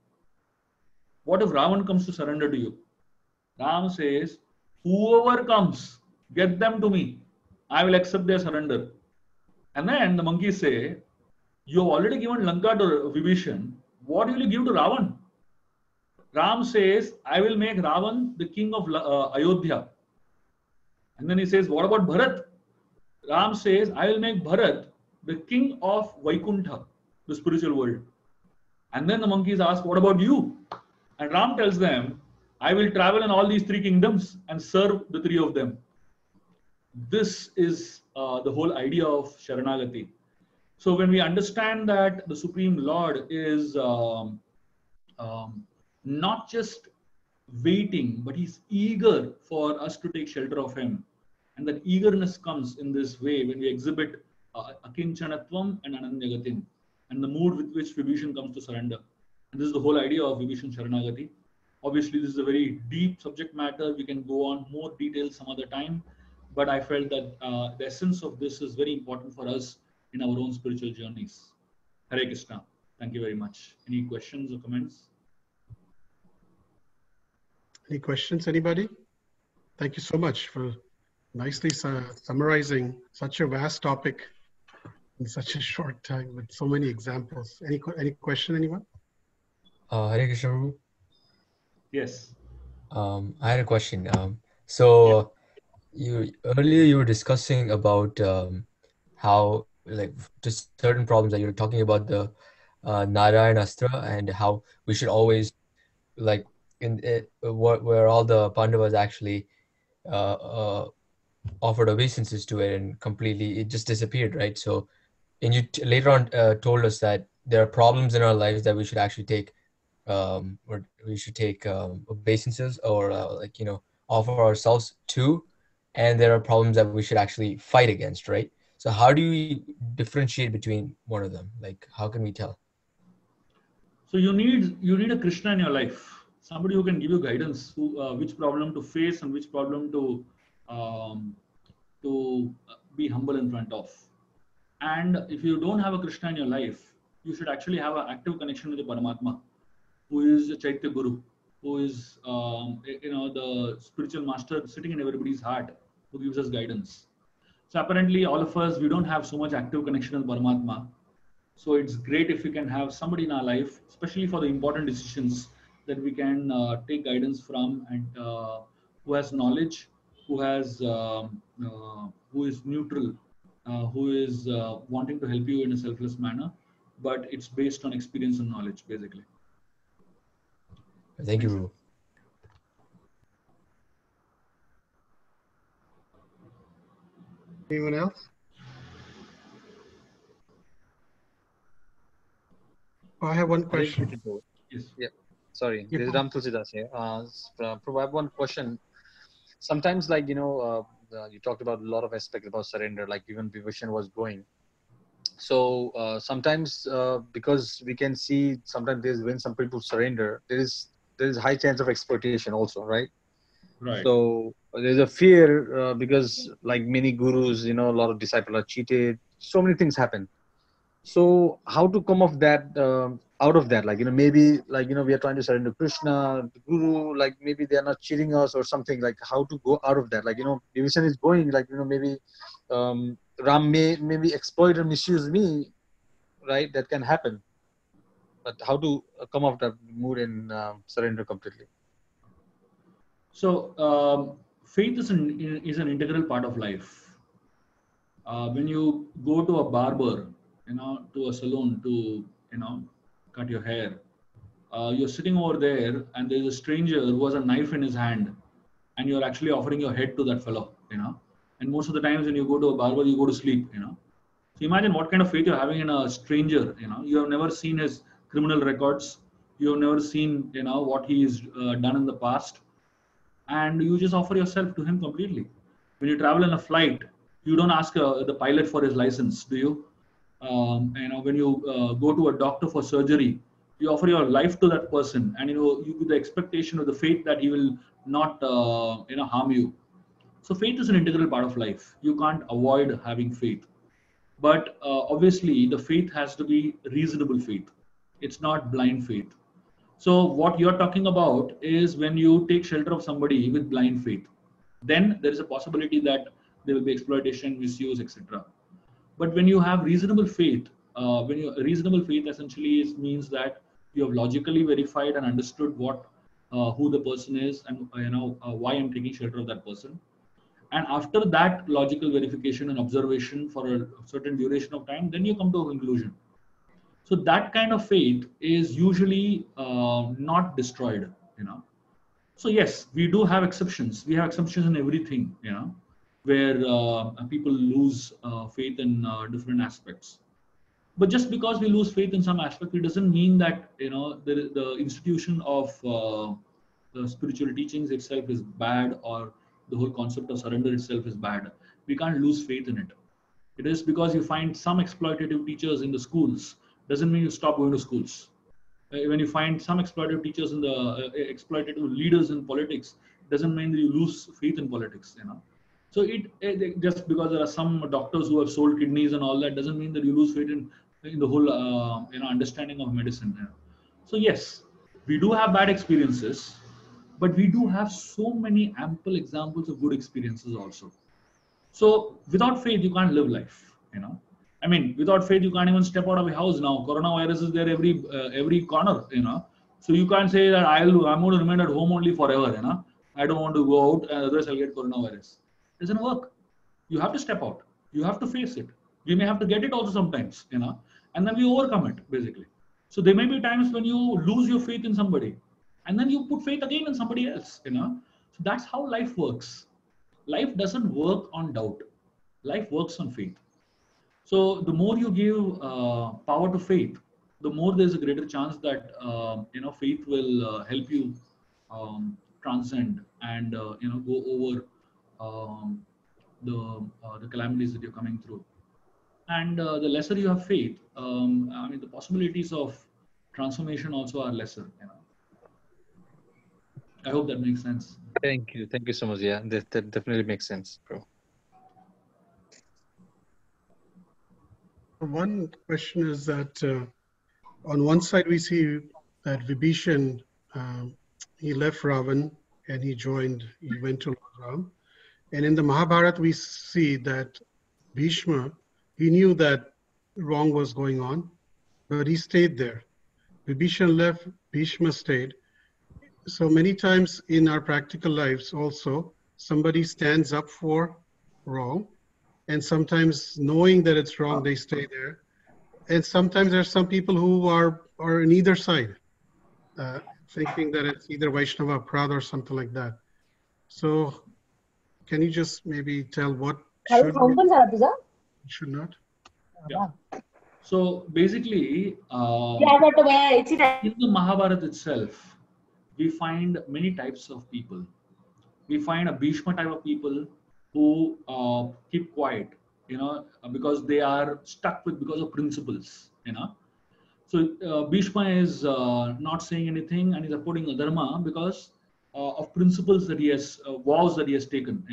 What if Ravan comes to surrender to you? Ram says, whoever comes, get them to me. I will accept their surrender. And then the monkeys say, you have already given Lanka to Vibhishan. What will you give to Ravan? Ram says, I will make Ravan the king of Ayodhya. And then he says, what about Bharat? Ram says, I will make Bharat the king of Vaikuntha, the spiritual world. And then the monkeys ask, what about you? And Ram tells them, I will travel in all these 3 kingdoms and serve the 3 of them. This is the whole idea of Sharanagati. So when we understand that the Supreme Lord is not just waiting, but he's eager for us to take shelter of him. And that eagerness comes in this way when we exhibit Akinchanatvam and Ananyagatim, and the mood with which Vibhishan comes to surrender. And this is the whole idea of Vibhishan Sharanagati. Obviously, this is a very deep subject matter. We can go on more details some other time. But I felt that the essence of this is very important for us in our own spiritual journeys. Hare Krishna. Thank you very much. Any questions or comments? Any questions, anybody? Thank you so much for nicely summarizing such a vast topic in such a short time with so many examples. Any question, anyone? Hare Krishna Prabhu. Yes. I had a question. So earlier you were discussing about how like just certain problems that you're talking about the Narayan Astra and how we should always like in it where all the Pandavas actually uh, uh, offered obeisances to it and completely it just disappeared, right? So and you later on told us that there are problems in our lives that we should actually take or we should take obeisances or like offer ourselves to, and there are problems that we should actually fight against, right? So how do we differentiate between one of them? Like how can we tell? So you need a Krishna in your life, somebody who can give you guidance, who which problem to face and which problem um, to be humble in front of. And if you don't have a Krishna in your life, you should actually have an active connection with the Paramatma, who is a Chaitya Guru, who is the spiritual master sitting in everybody's heart, who gives us guidance. So apparently, all of us we don't have so much active connection with Paramatma. So it's great if we can have somebody in our life, especially for the important decisions, that we can take guidance from, and who has knowledge, who is neutral, who is wanting to help you in a selfless manner, but it's based on experience and knowledge, basically. Thank you, Thanks. Ru. Anyone else? Oh, I have one question. Yes. Yeah, sorry, Yeah, this is Ram Tulsidas here. Prabhu, I have one question. Sometimes, like, you talked about a lot of aspects about surrender, like even Vibhishan was going. So sometimes, because we can see sometimes there's when some people surrender, there is high chance of exploitation also, right? Right. So there's a fear because like many gurus, a lot of disciples are cheated. So many things happen. So how to come off that out of that, like maybe like we are trying to surrender Krishna, the Guru, like maybe they are not cheating us or something, like how to go out of that, like division is going, like maybe Ram may maybe exploit or misuse me, right? That can happen, but how to come off that mood and surrender completely. So faith is an integral part of life. When you go to a barber, to a salon to, cut your hair, you're sitting over there, and there's a stranger who has a knife in his hand, and you're actually offering your head to that fellow. And most of the times when you go to a barber, you go to sleep. So imagine what kind of faith you're having in a stranger. You have never seen his criminal records. You have never seen, what he's done in the past, and you just offer yourself to him completely. When you travel in a flight, you don't ask the pilot for his license, do you? When you go to a doctor for surgery, you offer your life to that person, and you with the expectation of the faith that he will not harm you. So faith is an integral part of life. You can't avoid having faith, but obviously the faith has to be reasonable faith. It's not blind faith. So what you're talking about is when you take shelter of somebody with blind faith, then there is a possibility that there will be exploitation, misuse, etc. But when you have reasonable faith, when you reasonable faith essentially means that you have logically verified and understood who the person is, and why I'm taking shelter of that person. And after that logical verification and observation for a certain duration of time, then you come to a conclusion. So that kind of faith is usually not destroyed. you know so yes, we do have exceptions. We have exceptions in everything, where people lose faith in different aspects. But just because we lose faith in some aspect, it doesn't mean that the institution of the spiritual teachings itself is bad, or the whole concept of surrender itself is bad. We can't lose faith in it. It is because you find some exploitative teachers in the schools doesn't mean you stop going to schools. When you find some exploitative teachers in the exploitative leaders in politics, doesn't mean that you lose faith in politics. So just because there are some doctors who have sold kidneys and all that doesn't mean that you lose faith in the whole understanding of medicine. So yes, we do have bad experiences, but we do have so many ample examples of good experiences also. So without faith, you can't live life. I mean, without faith, you can't even step out of a house now. Coronavirus is there every corner. So you can't say that I'm going to remain at home only forever. I don't want to go out, otherwise I'll get coronavirus. It doesn't work. You have to step out. You have to face it. We may have to get it also sometimes, and then we overcome it basically. So there may be times when you lose your faith in somebody, and then you put faith again in somebody else, So that's how life works. Life doesn't work on doubt. Life works on faith. So the more you give power to faith, the more there's a greater chance that faith will help you transcend and go over the calamities that you're coming through. And the lesser you have faith, the possibilities of transformation also are lesser. I hope that makes sense. Thank you so much. Yeah, that definitely makes sense, bro. One question is that on one side we see that Vibhishan, he left Ravan and he went to Lord Ram. And in the Mahabharata we see that Bhishma, he knew that wrong was going on, but he stayed there. Vibhishan left, Bhishma stayed. So many times in our practical lives also, somebody stands up for wrong, and sometimes knowing that it's wrong, they stay there. And sometimes there's some people who are on either side, thinking that it's either Vaishnava, Prad, or something like that. So can you just maybe tell what should not? Yeah. So basically, in the Mahabharata itself, we find many types of people. We find a Bhishma type of people who keep quiet, because they are stuck because of principles, So Bhishma is not saying anything and is supporting Adharma because of principles that he has, vows that he has taken,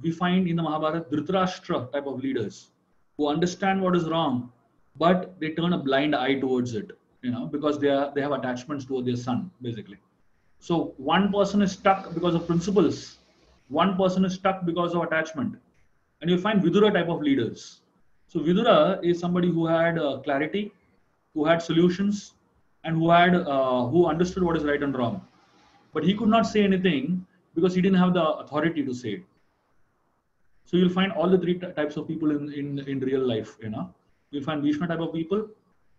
we find in the Mahabharata Dhritarashtra type of leaders who understand what is wrong, but they turn a blind eye towards it, because they have attachments toward their son, basically. So one person is stuck because of principles, one person is stuck because of attachment, and you find Vidura type of leaders. So Vidura is somebody who had clarity, who had solutions, and who understood what is right and wrong, but he could not say anything because he didn't have the authority to say it. So you'll find all the three types of people in real life. You'll find Bhishma type of people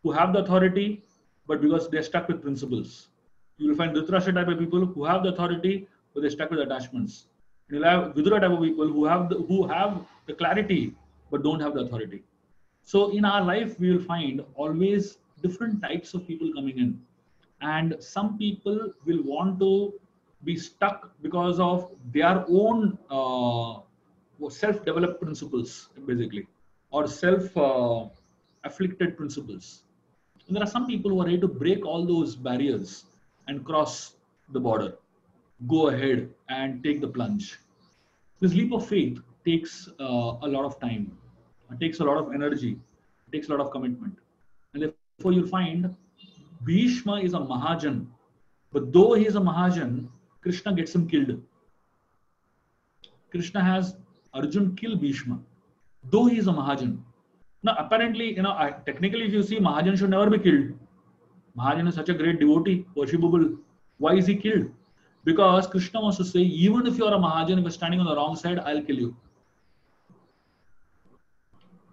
who have the authority, but because they're stuck with principles. You will find Dhritarashtra type of people who have the authority, but they're stuck with attachments. And you'll have Vidura type of people who have the clarity, but don't have the authority. So in our life, we will find always different types of people coming in. And some people will want to be stuck because of their own self-developed principles, basically, or self-afflicted principles. And there are some people who are ready to break all those barriers and cross the border, go ahead and take the plunge. This leap of faith takes a lot of time. It takes a lot of energy. It takes a lot of commitment. And therefore, you'll find Bhishma is a Mahajan. But though he is a Mahajan, Krishna gets him killed. Krishna has Arjun kill Bhishma, though he is a Mahajan. Now, apparently, technically, if you see, Mahajan should never be killed. Mahajan is such a great devotee, worshipable. Why is he killed? Because Krishna wants to say, even if you are a Mahajan, if you're standing on the wrong side, I'll kill you.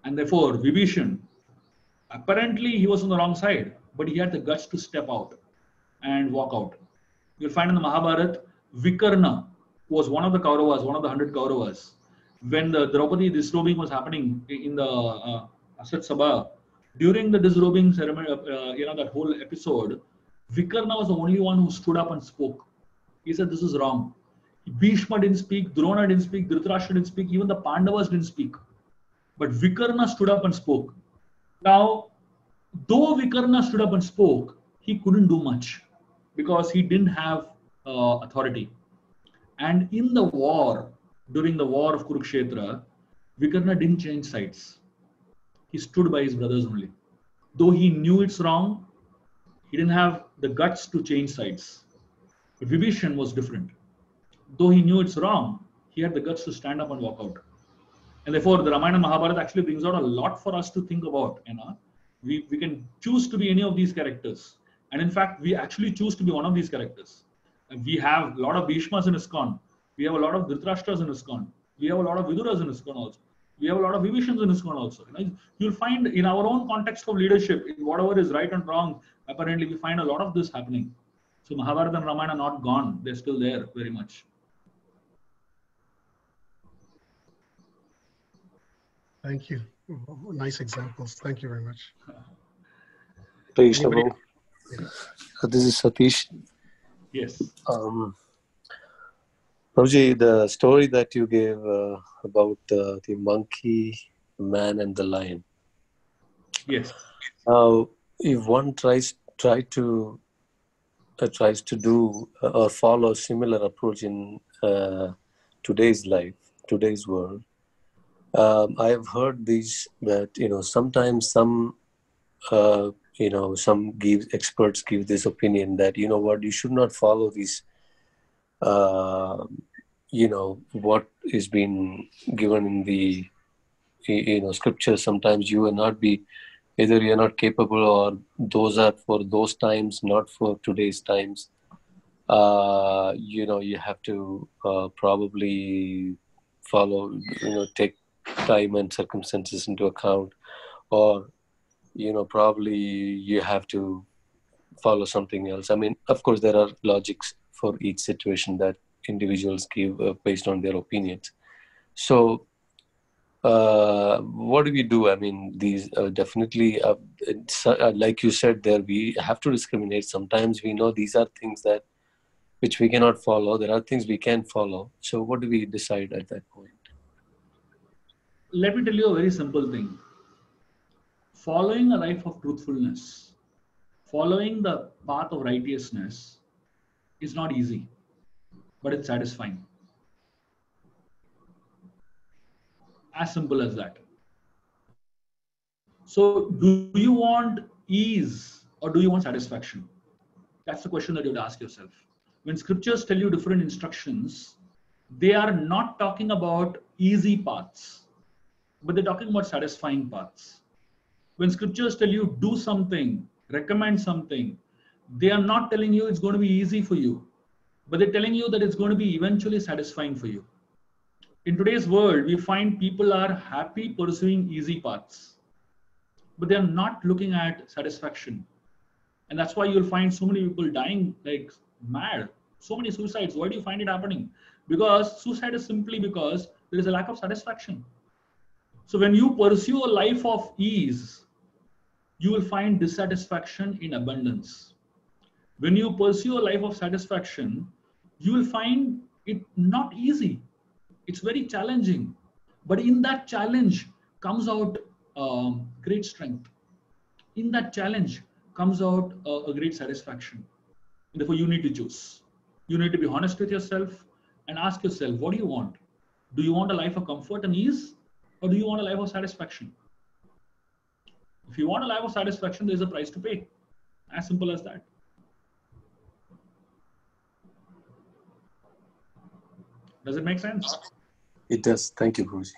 And therefore, Vibhishan, apparently he was on the wrong side, but he had the guts to step out and walk out. You'll find in the Mahabharata, Vikarna was one of the Kauravas, one of the 100 Kauravas. When the Draupadi disrobing was happening in the Asat Sabha, during the disrobing ceremony, that whole episode, Vikarna was the only one who stood up and spoke. He said, this is wrong. Bhishma didn't speak, Drona didn't speak, Dhritarashtra didn't speak, even the Pandavas didn't speak. But Vikarna stood up and spoke. Now, though Vikarna stood up and spoke, he couldn't do much because he didn't have authority. And in the war, during the war of Kurukshetra, Vikarna didn't change sides. He stood by his brothers only. Though he knew it's wrong, he didn't have the guts to change sides. But Vibhishan was different. Though he knew it's wrong, he had the guts to stand up and walk out. And therefore, the Ramayana and Mahabharata actually brings out a lot for us to think about. We can choose to be any of these characters. And in fact, we actually choose to be one of these characters. And we have a lot of Bhishmas in ISKCON. We have a lot of Dhritarashtras in ISKCON. We have a lot of Viduras in ISKCON also. We have a lot of Vibhishans in ISKCON also. You'll find in our own context of leadership, in whatever is right and wrong, apparently we find a lot of this happening. So Mahabharata and Ramayana are not gone. They're still there very much. Thank you. Nice examples. Thank you very much. Krishna Anybody? Prabhu. This is Satish. Yes. Prabhuji, the story that you gave about the monkey, the man, and the lion. Yes. Now, if one tries to do or follow a similar approach in today's life, today's world, I have heard that sometimes some experts give this opinion that what, you should not follow these what is being given in the scriptures. Sometimes you will not be, either you're not capable, or those are for those times, not for today's times. You have to probably follow, take time and circumstances into account, or probably you have to follow something else. I mean, of course, there are logics for each situation that individuals give based on their opinions. So what do we do? I mean, these definitely, like you said there, we have to discriminate. Sometimes we know these are things which we cannot follow. There are things we can follow. So what do we decide at that point? Let me tell you a very simple thing. Following a life of truthfulness, following the path of righteousness is not easy, but it's satisfying. As simple as that. So, do you want ease or do you want satisfaction? That's the question that you have to ask yourself. When scriptures tell you different instructions, they are not talking about easy paths, but they're talking about satisfying paths. When scriptures tell you do something, recommend something, they are not telling you it's going to be easy for you, but they're telling you that it's going to be eventually satisfying for you. In today's world, we find people are happy pursuing easy paths, but they are not looking at satisfaction. And that's why you'll find so many people dying like mad, so many suicides. Why do you find it happening? Because suicide is simply because there is a lack of satisfaction. So when you pursue a life of ease, you will find dissatisfaction in abundance. When you pursue a life of satisfaction, you will find it not easy. It's very challenging. But in that challenge comes out great strength. In that challenge comes out a great satisfaction. Therefore, you need to choose. You need to be honest with yourself and ask yourself, what do you want? Do you want a life of comfort and ease? Or do you want a life of satisfaction? If you want a life of satisfaction, there's a price to pay. As simple as that. Does it make sense? It does. Thank you, Guruji.